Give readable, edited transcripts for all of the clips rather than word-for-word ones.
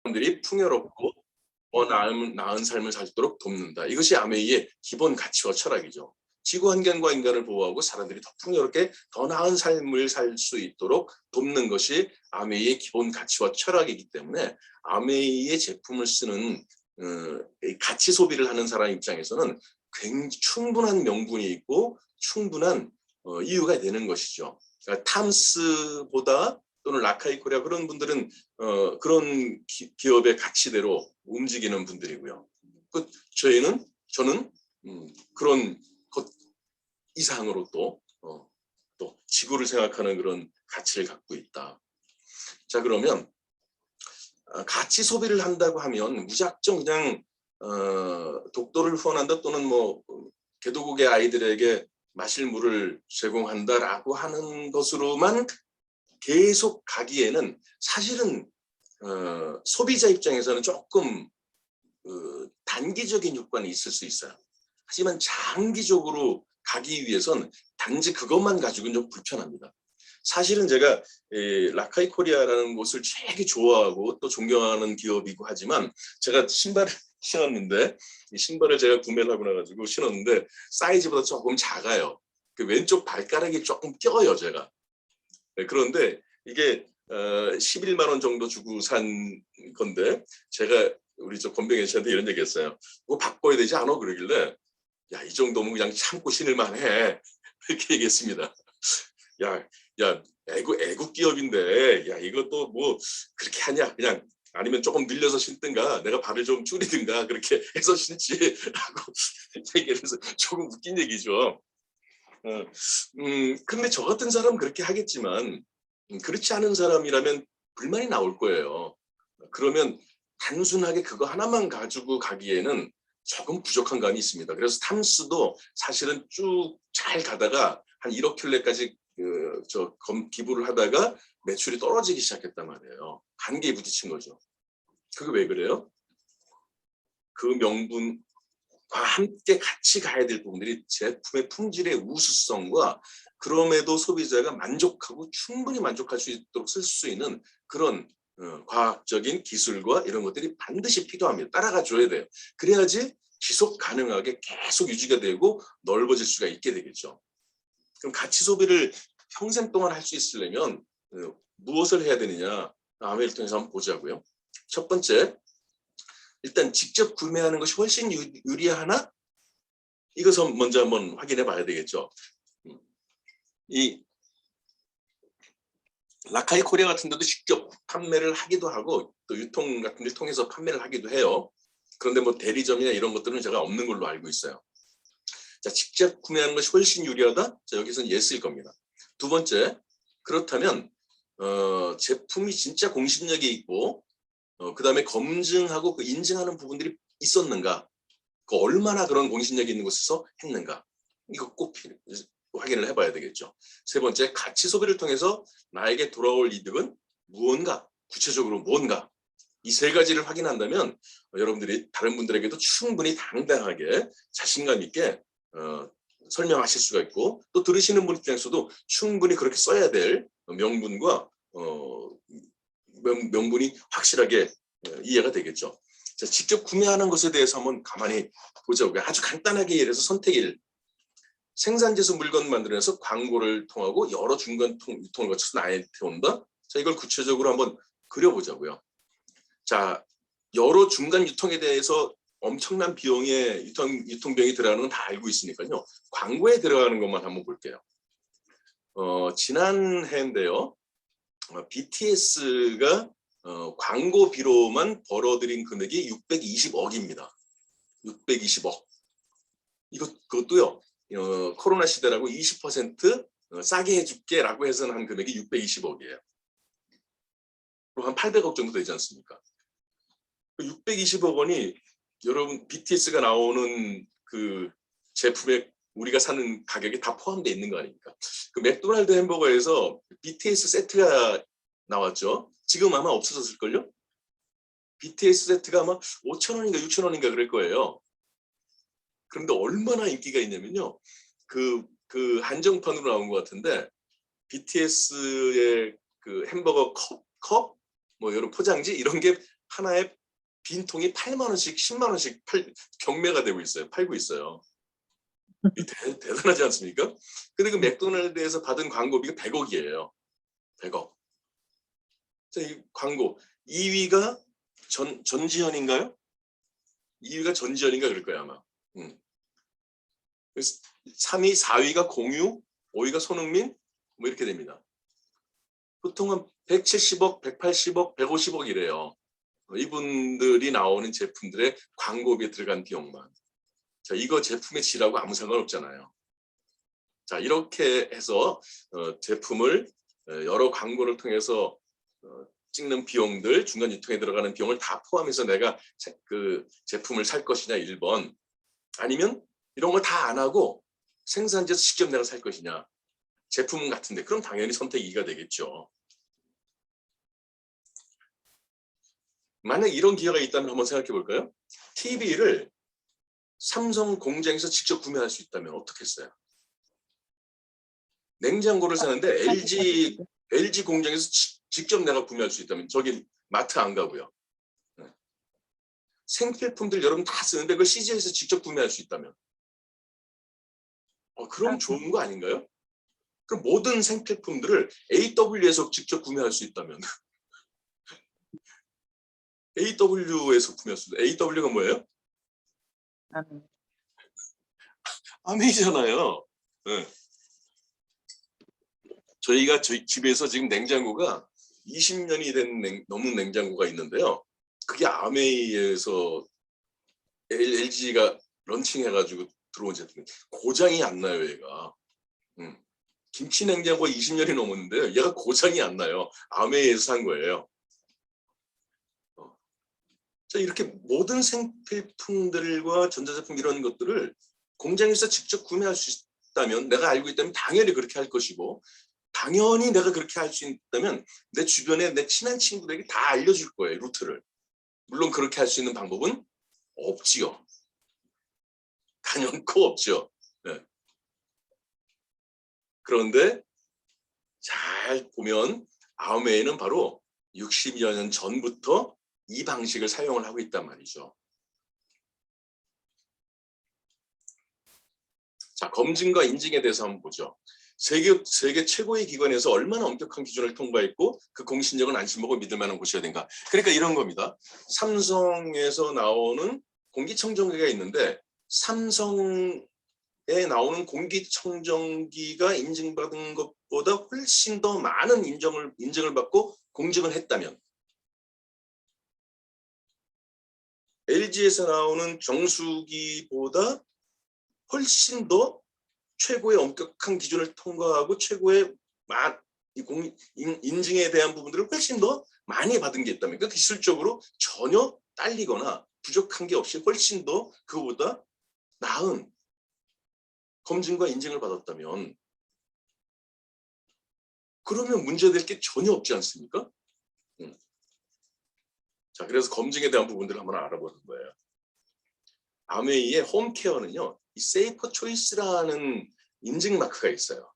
사람들이 풍요롭고 더 나은 삶을 살도록 돕는다. 이것이 아메이의 기본 가치와 철학이죠. 지구 환경과 인간을 보호하고 사람들이 더 풍요롭게 더 나은 삶을 살 수 있도록 돕는 것이 아메이의 기본 가치와 철학이기 때문에 아메이의 제품을 쓰는 가치 소비를 하는 사람 입장에서는 굉장히 충분한 명분이 있고 충분한 이유가 되는 것이죠. 그러니까 탐스보다 또는 라카이 코리아 그런 분들은 그런 기업의 가치대로 움직이는 분들이고요. 저는 그런 것 이상으로 또 지구를 생각하는 그런 가치를 갖고 있다. 자, 그러면 가치 소비를 한다고 하면 무작정 그냥 독도를 후원한다 또는 뭐 개도국의 아이들에게 마실 물을 제공한다라고 하는 것으로만 계속 가기에는 사실은 소비자 입장에서는 조금 단기적인 효과는 있을 수 있어요. 하지만 장기적으로 가기 위해선 단지 그것만 가지고는 좀 불편합니다. 사실은 제가 라카이 코리아라는 곳을 되게 좋아하고 또 존경하는 기업이고 하지만 제가 신발을 신었는데 이 신발을 제가 구매를 하고 나가지고 신었는데 사이즈보다 조금 작아요. 그 왼쪽 발가락이 조금 껴요 제가. 네, 그런데 이게 11만 원 정도 주고 산 건데 제가 우리 저 권병현 씨한테 이런 얘기했어요. 그거 바꿔야 되지 않아? 그러길래 야, 이 정도면 그냥 참고 신을 만해 이렇게 얘기했습니다. 야, 애국 기업인데 야 이것도 뭐 그렇게 하냐? 그냥 아니면 조금 늘려서 신든가 내가 발을 좀 줄이든가 그렇게 해서 신지라고 얘기를 해서 조금 웃긴 얘기죠. 근데 저 같은 사람은 그렇게 하겠지만 그렇지 않은 사람이라면 불만이 나올 거예요. 그러면 단순하게 그거 하나만 가지고 가기에는 조금 부족한 감이 있습니다. 그래서 탐스도 사실은 쭉 잘 가다가 한 1억 켤레까지 기부를 하다가 매출이 떨어지기 시작했단 말이에요. 한계에 부딪힌 거죠. 그게 왜 그래요? 그 명분과 함께 같이 가야 될 부분들이 제품의 품질의 우수성과 그럼에도 소비자가 만족하고 충분히 만족할 수 있도록 쓸 수 있는 그런 과학적인 기술과 이런 것들이 반드시 필요합니다. 따라가 줘야 돼요. 그래야지 지속 가능하게 계속 유지가 되고 넓어질 수가 있게 되겠죠. 그럼 가치 소비를 평생 동안 할 수 있으려면 무엇을 해야 되느냐? 다음에 통해서 한번 보자고요. 첫 번째, 일단 직접 구매하는 것이 훨씬 유리하나? 이것을 먼저 한번 확인해 봐야 되겠죠. 이 라카이 코리아 같은 데도 직접 판매를 하기도 하고 또 유통 같은 데 통해서 판매를 하기도 해요. 그런데 뭐 대리점이나 이런 것들은 제가 없는 걸로 알고 있어요. 자, 직접 구매하는 것이 훨씬 유리하다? 자, 여기서는 예스일 겁니다. 두 번째, 그렇다면 제품이 진짜 공신력이 있고 그 다음에 검증하고 그 인증하는 부분들이 있었는가? 그 얼마나 그런 공신력이 있는 곳에서 했는가? 이거 꼭 확인을 해봐야 되겠죠. 세 번째, 가치 소비를 통해서 나에게 돌아올 이득은 무언가? 구체적으로 무언가? 이 세 가지를 확인한다면 여러분들이 다른 분들에게도 충분히 당당하게 자신감 있게 설명하실 수가 있고 또 들으시는 분 입장에서도 충분히 그렇게 써야 될 명분과 명분이 확실하게 이해가 되겠죠. 자, 직접 구매하는 것에 대해서 한번 가만히 보자고요. 아주 간단하게 예를 들어서 선택 1. 생산지에서 물건 만들어내서 광고를 통하고 여러 중간 유통을 거쳐서 나한테 온다. 자, 이걸 구체적으로 한번 그려보자고요. 자, 여러 중간 유통에 대해서 엄청난 비용의 유통비용이 들어가는 건 다 알고 있으니까요. 광고에 들어가는 것만 한번 볼게요. 지난해인데요. BTS가 광고비로만 벌어들인 금액이 620억입니다. 620억. 그것도요. 코로나 시대라고 20% 싸게 해줄게라고 해서 한 금액이 620억이에요. 그럼 한 800억 정도 되지 않습니까? 620억 원이 여러분 BTS가 나오는 그 제품에 우리가 사는 가격이 다 포함되어 있는 거 아닙니까? 그 맥도날드 햄버거에서 BTS 세트가 나왔죠. 지금 아마 없어졌을걸요? BTS 세트가 아마 5,000원인가 6,000원인가 그럴 거예요. 그런데 얼마나 인기가 있냐면요. 그 한정판으로 나온 것 같은데 BTS의 그 햄버거 컵, 뭐 여러 포장지 이런 게 하나에 빈통이 8만 원씩 10만 원씩 경매가 되고 있어요. 팔고 있어요. 대단하지 않습니까? 근데 그 맥도날드에서 받은 광고비가 100억이에요. 100억. 자, 이 광고 2위가 전지현인가요? 2위가 전지현인가 그럴 거예요 아마. 3위, 4위가 공유, 5위가 손흥민 뭐 이렇게 됩니다. 보통은 170억, 180억, 150억이래요. 이분들이 나오는 제품들의 광고비에 들어간 비용만. 자, 이거 제품의 질하고 아무 상관없잖아요. 자, 이렇게 해서 제품을 여러 광고를 통해서 찍는 비용들, 중간 유통에 들어가는 비용을 다 포함해서 내가 그 제품을 살 것이냐 1번, 아니면 이런 거 다 안 하고 생산지에서 직접 내가 살 것이냐, 제품은 같은데 그럼 당연히 선택 2가 되겠죠. 만약 이런 기회가 있다면 한번 생각해 볼까요? TV를 삼성 공장에서 직접 구매할 수 있다면 어떻겠어요? 냉장고를 사는데 LG 공장에서 직접 내가 구매할 수 있다면, 저기 마트 안 가고요. 생필품들 여러분 다 쓰는데 그걸 CJ에서 직접 구매할 수 있다면 그럼 좋은 거 아닌가요? 그럼 모든 생필품들을 AW에서 직접 구매할 수 있다면 AW에서 구매할 수 있다. AW가 뭐예요? 아메이잖아요. 네. 저희가 저희 집에서 지금 냉장고가 20년이 넘은 냉장고가 있는데요. 그게 아메이에서 LG가 런칭해가지고 들어온 제품이 고장이 안 나요, 얘가. 김치 냉장고가 20년이 넘었는데요. 얘가 고장이 안 나요. 아메이에서 산 거예요. 자, 이렇게 모든 생필품들과 전자제품 이런 것들을 공장에서 직접 구매할 수 있다면, 내가 알고 있다면 당연히 그렇게 할 것이고, 당연히 내가 그렇게 할 수 있다면 내 주변에 내 친한 친구들에게 다 알려줄 거예요, 루트를. 물론 그렇게 할 수 있는 방법은 없지요. 단연코 없죠. 네. 그런데 잘 보면 아메이는 바로 60여 년 전부터 이 방식을 사용을 하고 있단 말이죠. 자, 검증과 인증에 대해서 한번 보죠. 세계 최고의 기관에서 얼마나 엄격한 기준을 통과했고 그 공신력은 안심하고 믿을 만한 곳이어야 된가. 그러니까 이런 겁니다. 삼성에서 나오는 공기청정기가 있는데 삼성에 나오는 공기청정기가 인증받은 것보다 훨씬 더 많은 인증을 받고 공증을 했다면, LG에서 나오는 정수기보다 훨씬 더 최고의 엄격한 기준을 통과하고 최고의 인증에 대한 부분들을 훨씬 더 많이 받은 게 있다면, 그러니까 기술적으로 전혀 딸리거나 부족한 게 없이 훨씬 더 그거보다 나은 검증과 인증을 받았다면, 그러면 문제될 게 전혀 없지 않습니까? 자, 그래서 검증에 대한 부분들을 한번 알아보는 거예요. 아메이의 홈케어는요, 이 세이프 초이스라는 인증 마크가 있어요.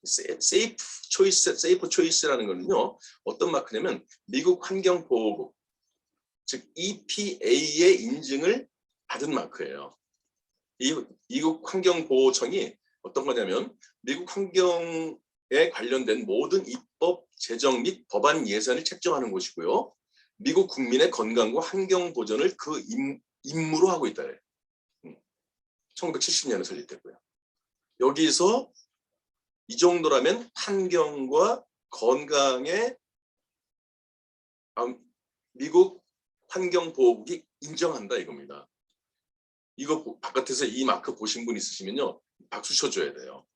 세이프 초이스라는 거는요, 어떤 마크냐면 미국 환경보호국, 즉 EPA의 인증을 받은 마크예요. 미국 환경보호청이 어떤 거냐면 미국 환경에 관련된 모든 입법, 재정 및 법안 예산을 책정하는 곳이고요. 미국 국민의 건강과 환경 보전을 그 임무로 하고 있다. 1970년에 설립됐고요. 여기서 이 정도라면 환경과 건강에 미국 환경보호국이 인정한다 이겁니다. 이거 바깥에서 이 마크 보신 분 있으시면요, 박수 쳐줘야 돼요.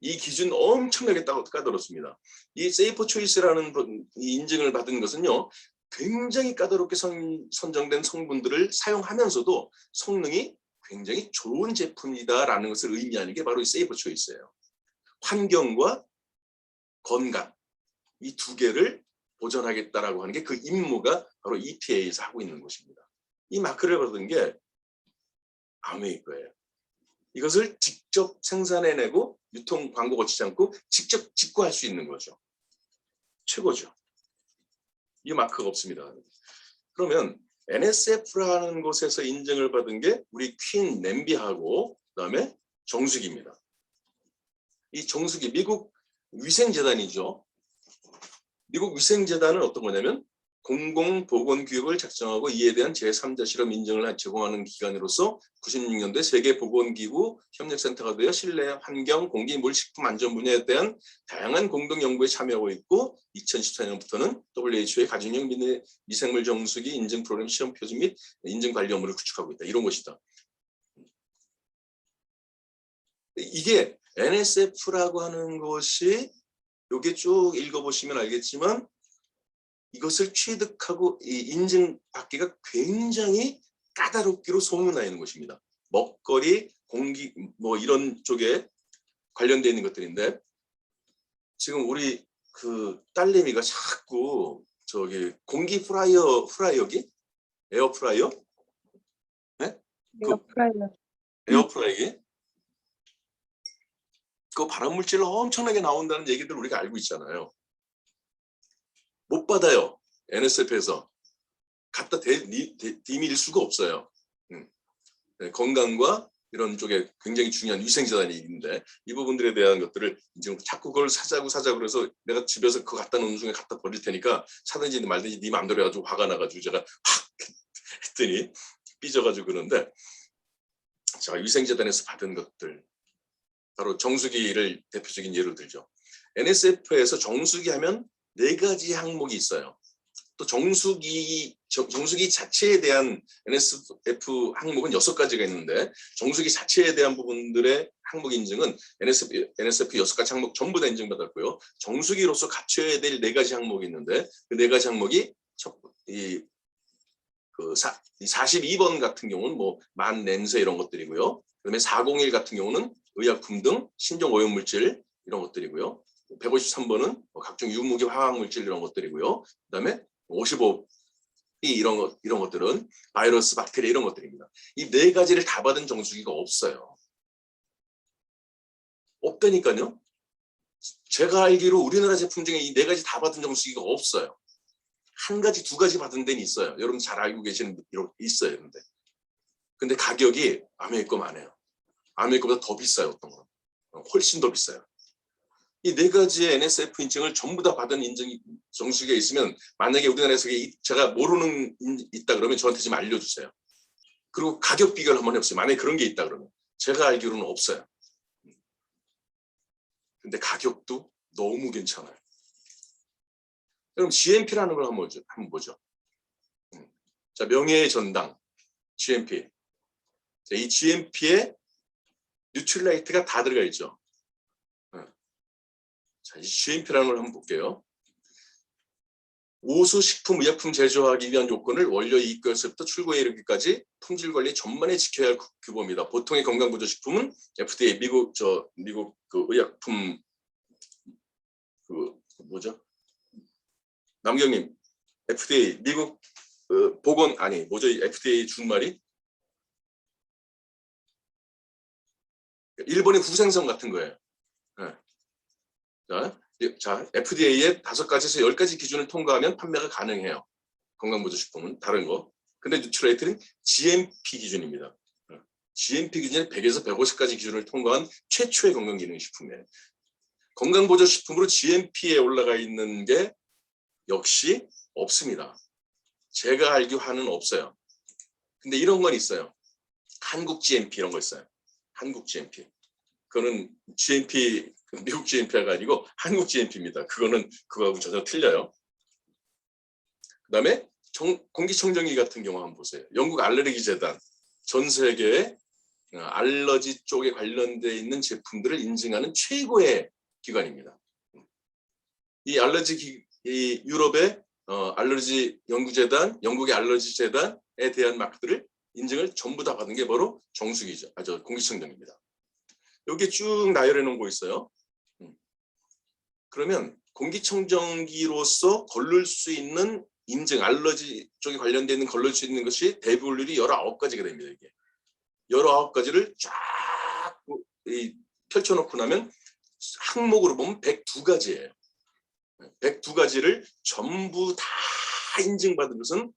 이 기준 엄청나게 까다롭습니다. 이 세이프 초이스라는 이 인증을 받은 것은요, 굉장히 까다롭게 선정된 성분들을 사용하면서도 성능이 굉장히 좋은 제품이다라는 것을 의미하는 게 바로 이 세이프 초이스예요. 환경과 건강, 이 두 개를 보전하겠다라고 하는 게 그 임무가 바로 EPA에서 하고 있는 것입니다. 이 마크를 받은 게 아메이 거예요. 이것을 직접 생산해내고 유통 광고 거치지 않고 직접 직구할 수 있는 거죠. 최고죠. 이 마크가 없습니다. 그러면 NSF라는 곳에서 인증을 받은 게 우리 퀸 냄비하고 그다음에 정수기입니다. 이 정수기 미국 위생재단이죠. 미국 위생재단은 어떤 거냐면 공공보건규칙을 작성하고 이에 대한 제3자 실험 인증을 제공하는 기관으로서 96년도에 세계보건기구 협력센터가 되어 실내 환경, 공기, 물, 식품 안전 분야에 대한 다양한 공동 연구에 참여하고 있고 2014년부터는 WHO의 가정용 미생물 정수기 인증 프로그램 시험 표준 및 인증 관리 업무를 구축하고 있다. 이런 것이다. 이게 NSF라고 하는 것이 여기 쭉 읽어보시면 알겠지만 이것을 취득하고 인증받기가 굉장히 까다롭기로 소문나 있는 것입니다. 먹거리, 공기 뭐 이런 쪽에 관련되어 있는 것들인데 지금 우리 그 딸내미가 자꾸 저기 공기 프라이어기? 에어프라이어? 네? 에어프라이어. 에어프라이기? 그 발암물질 엄청나게 나온다는 얘기들 우리가 알고 있잖아요. 못 받아요. NSF에서. 갖다 디밀 수가 없어요. 네, 건강과 이런 쪽에 굉장히 중요한 위생재단이 있는데 이 부분들에 대한 것들을 이제 자꾸 그걸 사자고 그래서 내가 집에서 그거 갖다 놓는 중에 갖다 버릴 테니까 사든지 말든지 네 마음대로 해가지고 화가 나가지고 제가 확 했더니 삐져가지고 그러는데 자 위생재단에서 받은 것들 바로 정수기를 대표적인 예로 들죠. NSF에서 정수기 하면 4가지 항목이 있어요. 또 정수기 자체에 대한 NSF 항목은 6가지가 있는데 정수기 자체에 대한 부분들의 항목 인증은 NSF 6가지 항목 전부 다 인증받았고요. 정수기로서 갖춰야 될 4가지 항목이 있는데 그 4가지 항목이 이 42번 같은 경우는 뭐 만 냄새 이런 것들이고요. 그다음에 401 같은 경우는 의약품 등 신종 오염물질 이런 것들이고요. 153번은 각종 유무기 화학물질 이런 것들이고요. 그다음에 55 이런 것들은 바이러스, 박테리아 이런 것들입니다. 이 4가지를 다 받은 정수기가 없어요. 없다니까요. 제가 알기로 우리나라 제품 중에 이 4가지 다 받은 정수기가 없어요. 1가지, 2가지 받은 데는 있어요. 여러분 잘 알고 계시는 있어요. 근데 가격이 아메리카만 해요. 아메리카보다 더 비싸요. 어떤 건 훨씬 더 비싸요. 이 4가지의 NSF 인증을 전부 다 받은 정수기가 있으면 만약에 우리나라에서 제가 모르는 있다 그러면 저한테 좀 알려주세요. 그리고 가격 비교를 한번 해보세요. 만약에 그런 게 있다 그러면 제가 알기로는 없어요. 근데 가격도 너무 괜찮아요. 그럼 GMP라는 걸 한번 보죠. 자, 명예의 전당 GMP. 자, 이 GMP에 뉴트릴라이트가 다 들어가 있죠. 자, 이 GMP라는 걸 한번 볼게요. 오수 식품 의약품 제조하기 위한 요건을 원료 이익에서부터 출고에 이르기까지 품질 관리 전반에 지켜야 할 규범이다. 보통의 건강보조식품은 FDA 미국 그 의약품 그 뭐죠? 남경님 FDA 미국 보건 아니 뭐죠? FDA 준말이 일본의 후생성 같은 거예요. 네. 자, FDA의 5가지에서 10가지 기준을 통과하면 판매가 가능해요. 건강보조식품은 다른 거. 근데 뉴트라이트는 GMP 기준입니다. GMP 기준은 100에서 150가지 기준을 통과한 최초의 건강기능식품이에요. 건강보조식품으로 GMP에 올라가 있는 게 역시 없습니다. 제가 알기로는 없어요. 근데 이런 건 있어요. 한국 GMP 이런 거 있어요. 한국 GMP. 그거는 GMP, 미국 GMP가 아니고 한국 GMP입니다. 그거는 그거하고 전혀 틀려요. 그다음에 공기청정기 같은 경우 한번 보세요. 영국 알레르기 재단 전 세계에 알러지 쪽에 관련되어 있는 제품들을 인증하는 최고의 기관입니다. 이 이 유럽의 알러지 연구재단, 영국의 알러지 재단에 대한 마크들을 인증을 전부 다 받은 게 바로 정수기죠. 공기청정기입니다. 여기 쭉 나열해 놓은 거 있어요. 그러면 공기청정기로서 걸릴 수 있는 인증, 알러지 쪽에 관련되어 있는 걸릴 수 있는 것이 대비율이 19가지가 됩니다. 이게 19가지를 쫙 펼쳐놓고 나면 항목으로 보면 102가지예요. 102가지를 전부 다 인증받은 것은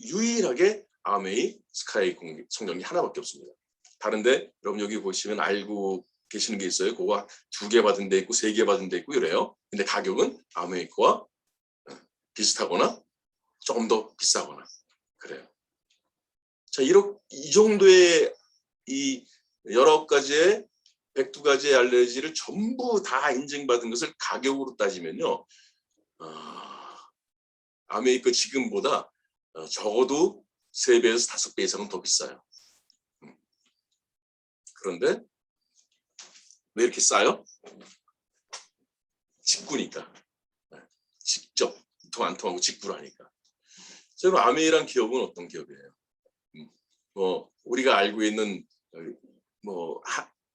유일하게 아메이 스카이 성경이 하나밖에 없습니다. 다른데 여러분 여기 보시면 알고 계시는 게 있어요. 그거 2개 받은 데 있고 3개 받은 데 있고 이래요. 근데 가격은 아메이 거와 비슷하거나 조금 더 비싸거나 그래요. 자, 이 정도의 이 여러 가지의 102가지의 알레르기를 전부 다 인증받은 것을 가격으로 따지면요. 아메이 거 지금보다 적어도 3배에서 5배 이상은 더 비싸요. 그런데 왜 이렇게 싸요? 직구니까. 직접 통 안 통하고 직구로 하니까. 그럼 아메이란 기업은 어떤 기업이에요? 우리가 알고 있는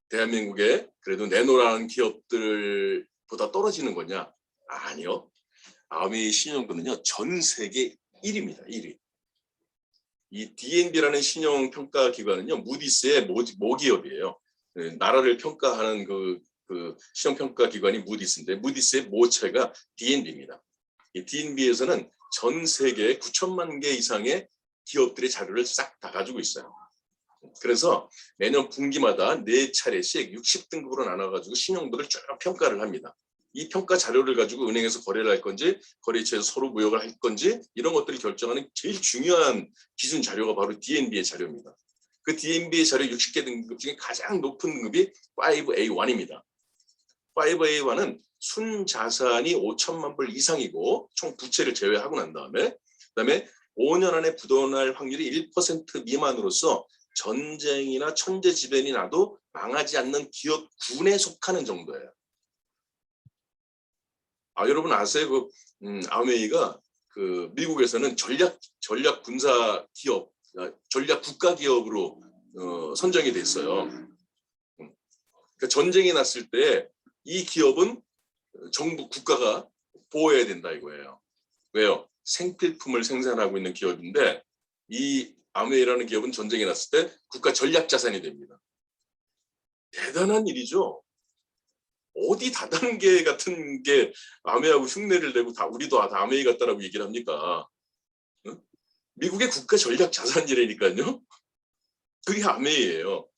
대한민국의 그래도 내노라는 기업들보다 떨어지는 거냐? 아니요. 아메이 신용도는요 전 세계 1위입니다. 1위. 이 D&B라는 신용평가기관은요 무디스의 모기업이에요. 나라를 평가하는 그 신용평가기관이 무디스인데 무디스의 모체가 D&B입니다. 이 D&B에서는 전 세계 9천만 개 이상의 기업들의 자료를 싹 다 가지고 있어요. 그래서 매년 분기마다 4차례씩 60등급으로 나눠가지고 신용도를 쭉 평가를 합니다. 이 평가 자료를 가지고 은행에서 거래를 할 건지 거래처에서 서로 무역을 할 건지 이런 것들을 결정하는 제일 중요한 기준 자료가 바로 D&B의 자료입니다. 그 D&B의 자료 60개 등급 중에 가장 높은 등급이 5A1입니다. 5A1은 순자산이 5천만 불 이상이고 총 부채를 제외하고 난 다음에 그다음에 5년 안에 부도날 확률이 1% 미만으로서 전쟁이나 천재지변이 나도 망하지 않는 기업군에 속하는 정도예요. 여러분 아세요? 아메이가 미국에서는 전략 군사 기업, 전략 국가 기업으로 선정이 됐어요. 그러니까 전쟁이 났을 때 이 기업은 정부 국가가 보호해야 된다 이거예요. 왜요? 생필품을 생산하고 있는 기업인데 이 아메이라는 기업은 전쟁이 났을 때 국가 전략 자산이 됩니다. 대단한 일이죠. 어디 다단계 같은 게 아메이하고 흉내를 내고 다 우리도 다 아메이 같다라고 얘기를 합니까? 응? 미국의 국가 전략 자산이라니까요. 그게 아메이예요.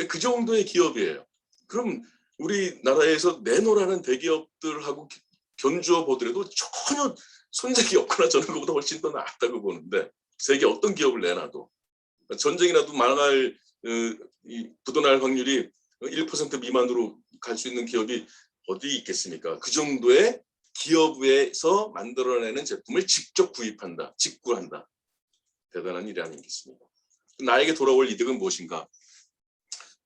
그 정도의 기업이에요. 그럼 우리나라에서 내노라는 대기업들하고 견주어 보더라도 전혀 손색이 없거나 저는 그보다 훨씬 더 낫다고 보는데 세계 어떤 기업을 내놔도 전쟁이 나도 망할 부도날 확률이 1% 미만으로 갈 수 있는 기업이 어디 있겠습니까? 그 정도의 기업에서 만들어내는 제품을 직접 구입한다, 직구한다. 대단한 일이 아니겠습니까? 나에게 돌아올 이득은 무엇인가?